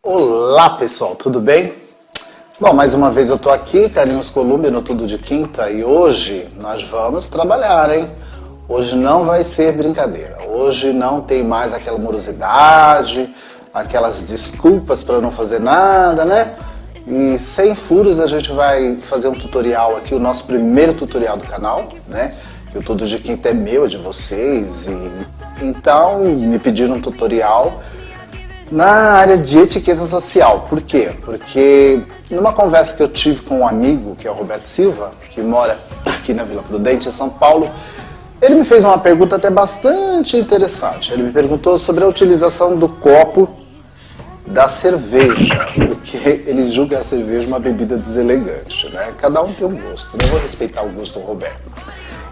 Olá pessoal, tudo bem? Bom, mais uma vez eu tô aqui, Carlinhos Columbi, no Tudo de Quinta, e hoje nós vamos trabalhar, hein? Hoje não vai ser brincadeira, hoje não tem mais aquela morosidade, aquelas desculpas para não fazer nada, né? E sem furos a gente vai fazer um tutorial aqui, o nosso primeiro tutorial do canal, né? Que o Tudo de Quinta é meu, é de vocês, e então me pediram um tutorial na área de etiqueta social. Por quê? Porque numa conversa que eu tive com um amigo, que é o Roberto Silva, que mora aqui na Vila Prudente, em São Paulo, ele me fez uma pergunta até bastante interessante. Ele me perguntou sobre a utilização do copo da cerveja, porque ele julga a cerveja uma bebida deselegante, né? Cada um tem um gosto, né? Eu vou respeitar o gosto do Roberto.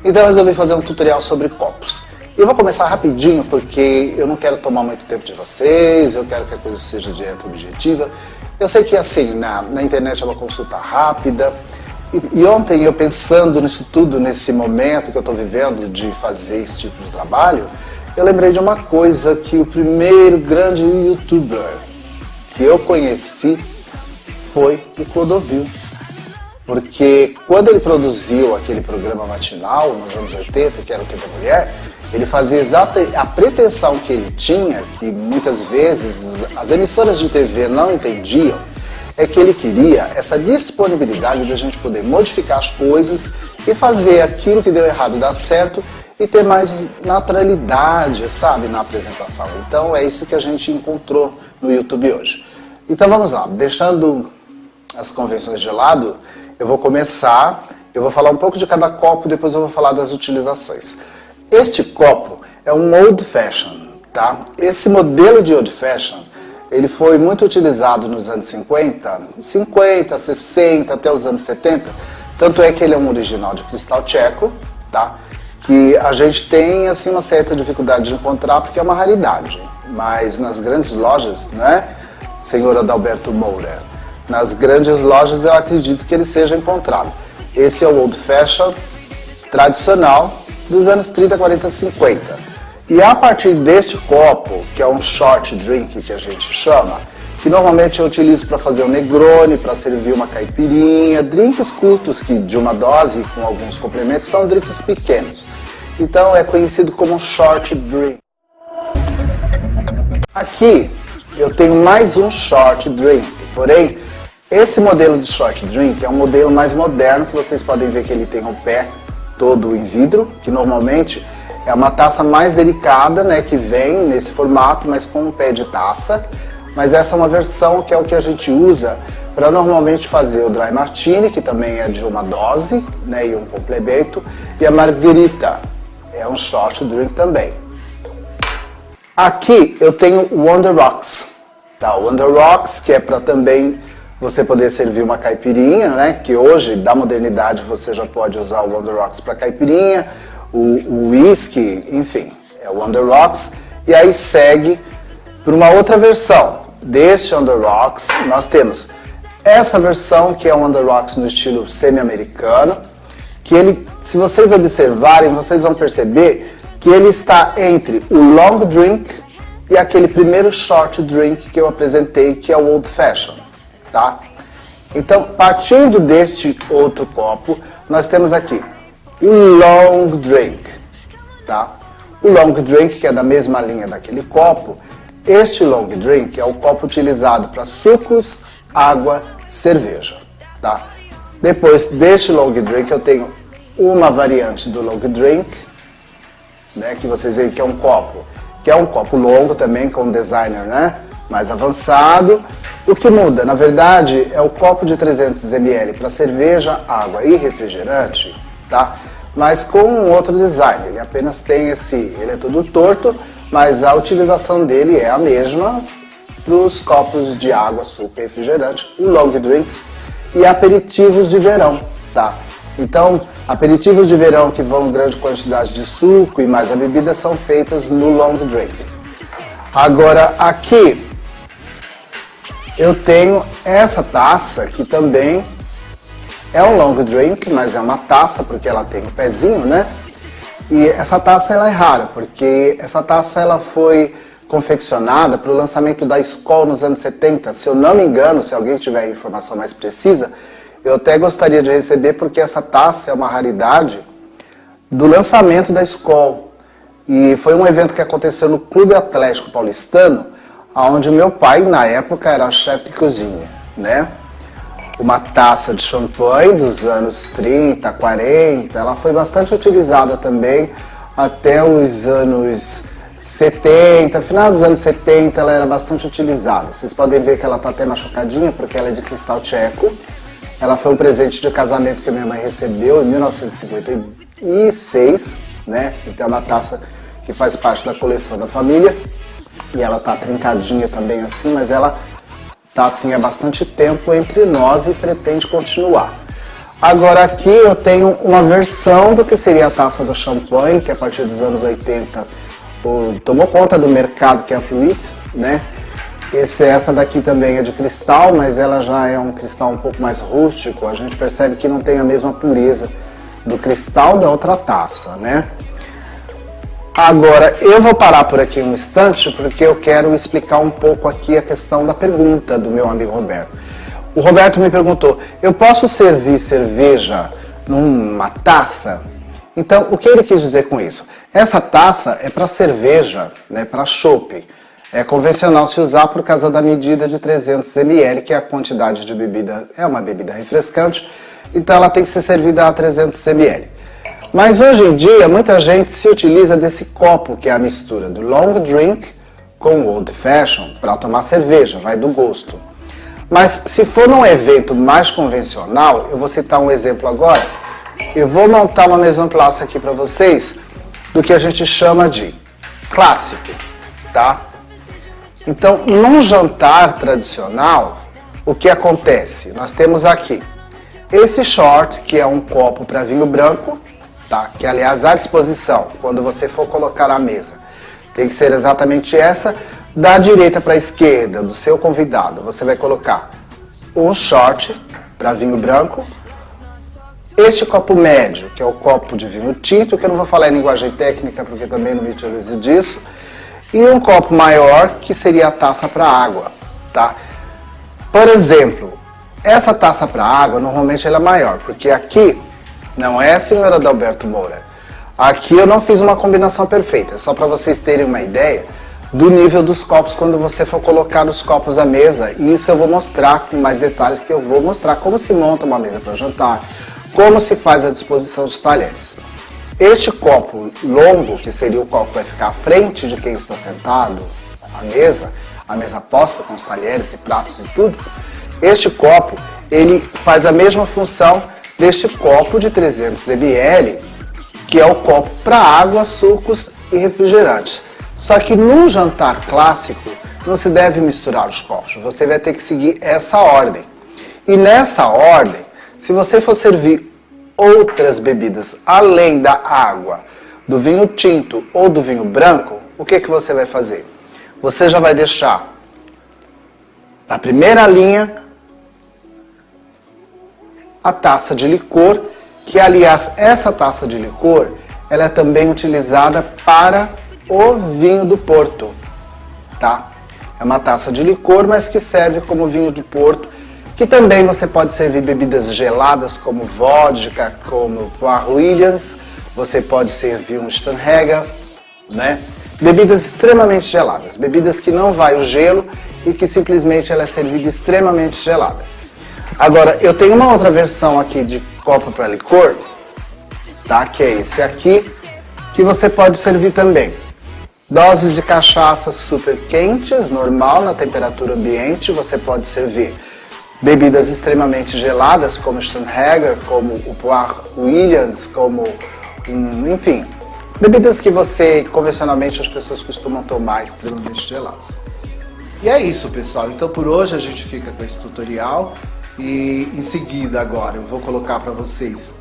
Então eu resolvi fazer um tutorial sobre copos. Eu vou começar rapidinho porque eu não quero tomar muito tempo de vocês, eu quero que a coisa seja direta e objetiva. Eu sei que assim, na internet é uma consulta rápida, e ontem eu pensando nisso tudo, nesse momento que eu estou vivendo de fazer esse tipo de trabalho, eu lembrei de uma coisa, que o primeiro grande youtuber que eu conheci foi o Clodovil. Porque quando ele produziu aquele programa matinal, nos anos 80, que era o Tempo da Mulher, ele fazia exatamente a pretensão que ele tinha, que muitas vezes as emissoras de TV não entendiam, é que ele queria essa disponibilidade de a gente poder modificar as coisas e fazer aquilo que deu errado dar certo e ter mais naturalidade, sabe, na apresentação. Então é isso que a gente encontrou no YouTube hoje. Então vamos lá, deixando as convenções de lado, eu vou começar, eu vou falar um pouco de cada copo, depois eu vou falar das utilizações. Este copo é um Old Fashion, tá? Esse modelo de Old Fashion, ele foi muito utilizado nos anos 50, 60, até os anos 70, tanto é que ele é um original de cristal tcheco, tá? Que a gente tem, assim, uma certa dificuldade de encontrar porque é uma raridade, mas nas grandes lojas, né, senhor Adalberto Moura, nas grandes lojas eu acredito que ele seja encontrado. Esse é o Old Fashion tradicional dos anos 30, 40, 50. E a partir deste copo, que é um short drink que a gente chama, que normalmente eu utilizo para fazer um Negroni, para servir uma caipirinha, drinks curtos que de uma dose com alguns complementos são drinks pequenos. Então é conhecido como short drink. Aqui eu tenho mais um short drink, porém esse modelo de short drink é um modelo mais moderno, que vocês podem ver que ele tem o pé todo em vidro, que normalmente é uma taça mais delicada, né, que vem nesse formato, mas com um pé de taça. Mas essa é uma versão que é o que a gente usa para normalmente fazer o Dry Martini, que também é de uma dose, né, e um complemento, e a Margarita, é um short drink também. Aqui eu tenho o On The Rocks, tá? O On The Rocks, que é para também você poder servir uma caipirinha, né? Que hoje, da modernidade, você já pode usar o On The Rocks para caipirinha, o whisky, enfim, é o On The Rocks. E aí segue para uma outra versão deste On The Rocks. Nós temos essa versão, que é o On The Rocks no estilo semi-americano, que ele, se vocês observarem, vocês vão perceber que ele está entre o long drink e aquele primeiro short drink que eu apresentei, que é o Old Fashion. Tá? Então, partindo deste outro copo, nós temos aqui o long drink, tá? O long drink, que é da mesma linha daquele copo, este long drink é o copo utilizado para sucos, água, cerveja, tá? Depois deste long drink eu tenho uma variante do long drink, né, que vocês veem que é um copo longo também, com um designer, né, mais avançado. O que muda, na verdade, é o copo de 300 ml para cerveja, água e refrigerante, tá? Mas com um outro design. Ele apenas tem ele é todo torto, mas a utilização dele é a mesma para os copos de água, suco e refrigerante, o long drinks e aperitivos de verão, tá? Então, aperitivos de verão que vão em grande quantidade de suco e mais a bebida são feitas no long drink. Agora, aqui eu tenho essa taça, que também é um long drink, mas é uma taça porque ela tem um pezinho, né? E essa taça ela é rara, porque essa taça ela foi confeccionada para o lançamento da Skol nos anos 70. Se eu não me engano, se alguém tiver informação mais precisa, eu até gostaria de receber, porque essa taça é uma raridade do lançamento da Skol. E foi um evento que aconteceu no Clube Atlético Paulistano, onde meu pai, na época, era chefe de cozinha, né? Uma taça de champanhe dos anos 30, 40, ela foi bastante utilizada também até os anos 70, final dos anos 70 ela era bastante utilizada. Vocês podem ver que ela está até machucadinha porque ela é de cristal tcheco. Ela foi um presente de casamento que a minha mãe recebeu em 1956, né? Então é uma taça que faz parte da coleção da família. E ela tá trincadinha também assim, mas ela tá assim há bastante tempo entre nós e pretende continuar. Agora aqui eu tenho uma versão do que seria a taça do champanhe, que a partir dos anos 80 tomou conta do mercado, que é a Fluid, né? Essa daqui também é de cristal, mas ela já é um cristal um pouco mais rústico. A gente percebe que não tem a mesma pureza do cristal da outra taça, né? Agora, eu vou parar por aqui um instante porque eu quero explicar um pouco aqui a questão da pergunta do meu amigo Roberto. O Roberto me perguntou, eu posso servir cerveja numa taça? Então, o que ele quis dizer com isso? Essa taça é para cerveja, né, para chopp. É convencional se usar por causa da medida de 300 ml, que é a quantidade de bebida, é uma bebida refrescante, então ela tem que ser servida a 300 ml. Mas hoje em dia, muita gente se utiliza desse copo, que é a mistura do long drink com o old fashion, para tomar cerveja, vai do gosto. Mas se for num evento mais convencional, eu vou citar um exemplo agora, eu vou montar uma mise en place aqui para vocês, do que a gente chama de clássico, tá? Então, num jantar tradicional, o que acontece? Nós temos aqui esse short, que é um copo para vinho branco, tá? Que aliás à disposição, quando você for colocar na mesa, tem que ser exatamente essa, da direita para a esquerda do seu convidado, você vai colocar um short para vinho branco, este copo médio, que é o copo de vinho tinto, que eu não vou falar em linguagem técnica, porque também não me utilizo disso, e um copo maior, que seria a taça para água, tá? Por exemplo, essa taça para água, normalmente ela é maior, porque aqui não é, senhora Adalberto Moura. Aqui eu não fiz uma combinação perfeita, é só para vocês terem uma ideia do nível dos copos quando você for colocar os copos à mesa. E isso eu vou mostrar com mais detalhes, que eu vou mostrar como se monta uma mesa para jantar, como se faz a disposição dos talheres. Este copo longo, que seria o copo que vai ficar à frente de quem está sentado à mesa, a mesa posta com os talheres e pratos e tudo, este copo, ele faz a mesma função deste copo de 300 ml, que é o copo para água, sucos e refrigerantes. Só que num jantar clássico, não se deve misturar os copos, você vai ter que seguir essa ordem. E nessa ordem, se você for servir outras bebidas além da água, do vinho tinto ou do vinho branco, o que você vai fazer? Você já vai deixar na primeira linha a taça de licor, que aliás essa taça de licor, ela é também utilizada para o vinho do Porto, tá? É uma taça de licor, mas que serve como vinho do Porto, que também você pode servir bebidas geladas como vodka, como Poir Williams, você pode servir um Steinheger, né? Bebidas extremamente geladas, bebidas que não vai o gelo e que simplesmente ela é servida extremamente gelada. Agora, eu tenho uma outra versão aqui de copo para licor, tá? Que é esse aqui, que você pode servir também. Doses de cachaça super quentes, normal, na temperatura ambiente, você pode servir bebidas extremamente geladas, como Steinheger, como o Poir Williams, como, enfim, bebidas que convencionalmente as pessoas costumam tomar extremamente geladas. E é isso, pessoal. Então por hoje a gente fica com esse tutorial e em seguida agora eu vou colocar para vocês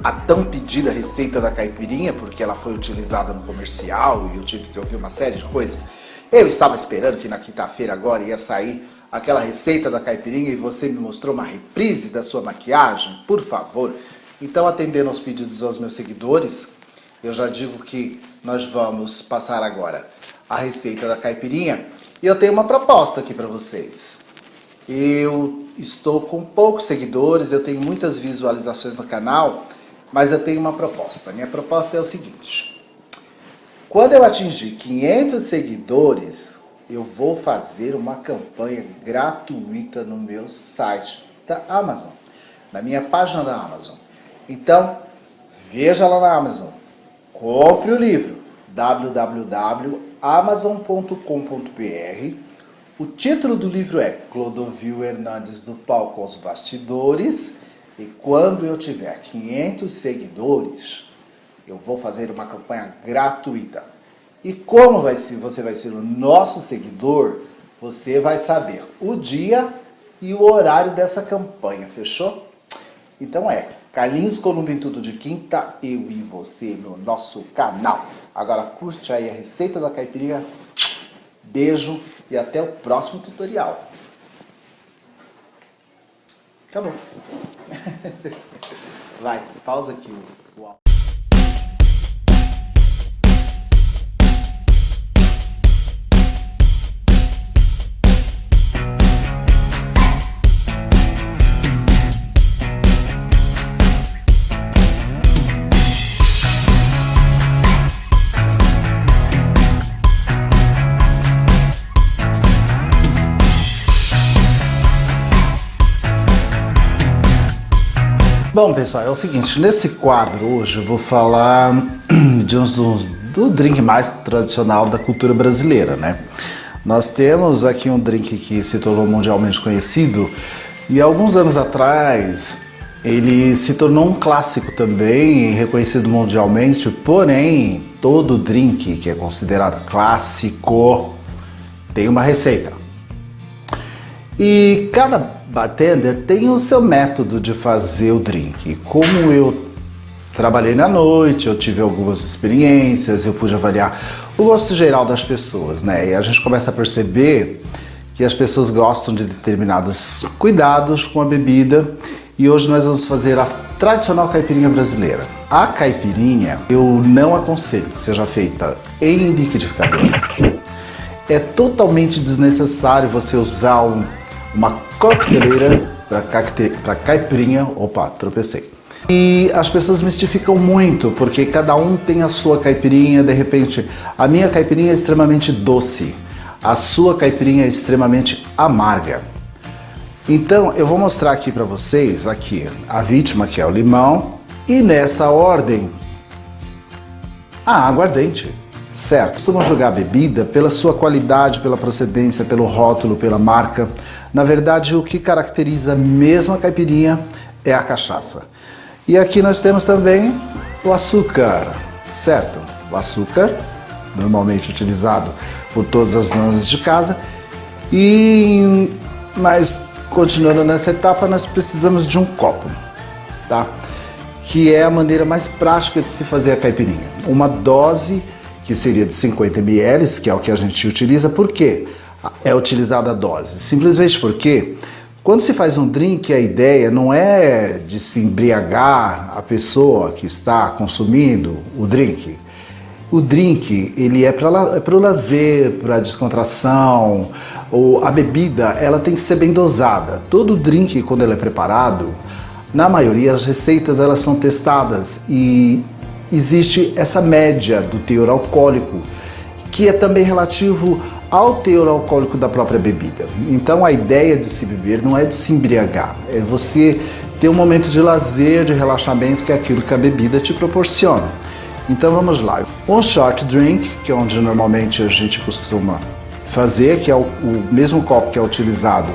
a tão pedida receita da caipirinha, porque ela foi utilizada no comercial e eu tive que ouvir uma série de coisas. Eu estava esperando que na quinta-feira agora ia sair aquela receita da caipirinha e você me mostrou uma reprise da sua maquiagem, por favor. Então, atendendo aos pedidos aos meus seguidores, eu já digo que nós vamos passar agora a receita da caipirinha e eu tenho uma proposta aqui para vocês. Eu estou com poucos seguidores, eu tenho muitas visualizações no canal, mas eu tenho uma proposta. A minha proposta é o seguinte: quando eu atingir 500 seguidores, eu vou fazer uma campanha gratuita no meu site da Amazon, na minha página da Amazon. Então, veja lá na Amazon, compre o livro www.amazon.com.br. O título do livro é Clodovil Hernandes do Palco aos Bastidores. E quando eu tiver 500 seguidores, eu vou fazer uma campanha gratuita. E como você vai ser o nosso seguidor, você vai saber o dia e o horário dessa campanha, fechou? Então Carlinhos Columba em Tudo de Quinta, eu e você no nosso canal. Agora curte aí a receita da caipirinha. Beijo e até o próximo tutorial. Acabou. Vai, pausa aqui o áudio. Bom, pessoal, é o seguinte, nesse quadro hoje eu vou falar do drink mais tradicional da cultura brasileira, né? Nós temos aqui um drink que se tornou mundialmente conhecido e alguns anos atrás ele se tornou um clássico também, reconhecido mundialmente, porém todo drink que é considerado clássico tem uma receita. E cada bartender tem o seu método de fazer o drink. Como eu trabalhei na noite, eu tive algumas experiências, eu pude avaliar o gosto geral das pessoas, né? E a gente começa a perceber que as pessoas gostam de determinados cuidados com a bebida. E hoje nós vamos fazer a tradicional caipirinha brasileira. A caipirinha eu não aconselho que seja feita em liquidificador. É totalmente desnecessário você usar uma coqueteleira para caipirinha. Opa, tropecei. E as pessoas mistificam muito, porque cada um tem a sua caipirinha. De repente, a minha caipirinha é extremamente doce, a sua caipirinha é extremamente amarga. Então, eu vou mostrar aqui para vocês, aqui, a vítima, que é o limão, e nesta ordem, a aguardente. Certo, costumam julgar a bebida pela sua qualidade, pela procedência, pelo rótulo, pela marca. Na verdade, o que caracteriza mesmo a caipirinha é a cachaça. E aqui nós temos também o açúcar, certo? O açúcar, normalmente utilizado por todas as donas de casa. Mas, continuando nessa etapa, nós precisamos de um copo, tá? Que é a maneira mais prática de se fazer a caipirinha. Uma dose que seria de 50 ml, que é o que a gente utiliza. Por quê é utilizada a dose? Simplesmente porque quando se faz um drink, a ideia não é de se embriagar a pessoa que está consumindo o drink. O drink, ele é para o lazer, para a descontração. A bebida, ela tem que ser bem dosada. Todo drink, quando ele é preparado, na maioria as receitas elas são testadas e existe essa média do teor alcoólico, que é também relativo ao teor alcoólico da própria bebida. Então a ideia de se beber não é de se embriagar, é você ter um momento de lazer, de relaxamento, que é aquilo que a bebida te proporciona. Então vamos lá. Um short drink, que é onde normalmente a gente costuma fazer, que é o mesmo copo que é utilizado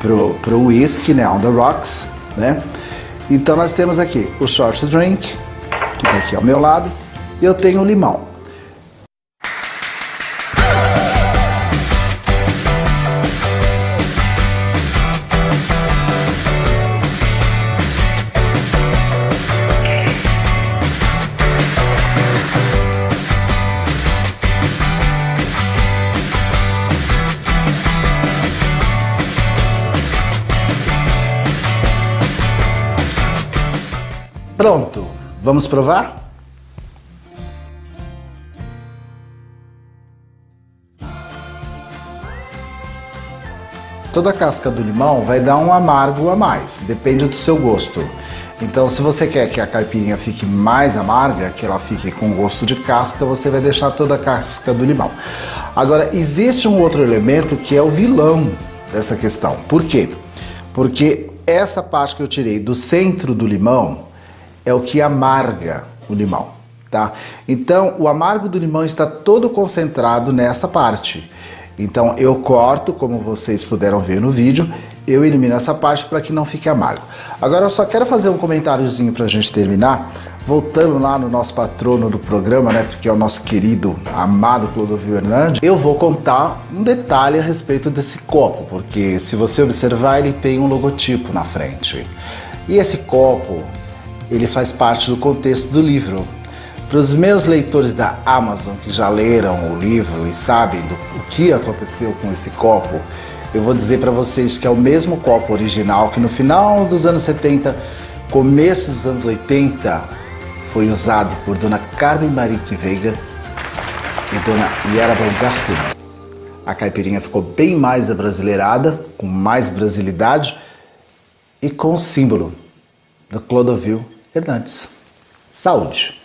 para o whisky, né, on the rocks, né? Então nós temos aqui o short drink, que está aqui ao meu lado, e eu tenho o limão. Pronto, vamos provar? toda a casca do limão vai dar um amargo a mais, depende do seu gosto. Então, se você quer que a caipirinha fique mais amarga, que ela fique com gosto de casca, você vai deixar toda a casca do limão. Agora, existe um outro elemento que é o vilão dessa questão. Por quê? Porque essa parte que eu tirei do centro do limão é o que amarga o limão, tá? Então, o amargo do limão está todo concentrado nessa parte. Então, eu corto, como vocês puderam ver no vídeo, eu elimino essa parte para que não fique amargo. Agora, eu só quero fazer um comentáriozinho para a gente terminar, voltando lá no nosso patrono do programa, né, porque é o nosso querido, amado Clodovil Hernandes. Eu vou contar um detalhe a respeito desse copo, porque se você observar, ele tem um logotipo na frente. E esse copo, ele faz parte do contexto do livro. Para os meus leitores da Amazon que já leram o livro e sabem o que aconteceu com esse copo, eu vou dizer para vocês que é o mesmo copo original que no final dos anos 70, começo dos anos 80, foi usado por Dona Carmen Marique Veiga e Dona Yara Baumgarten. A caipirinha ficou bem mais abrasileirada, com mais brasilidade e com o símbolo do Clodovil Hernandes. Saúde!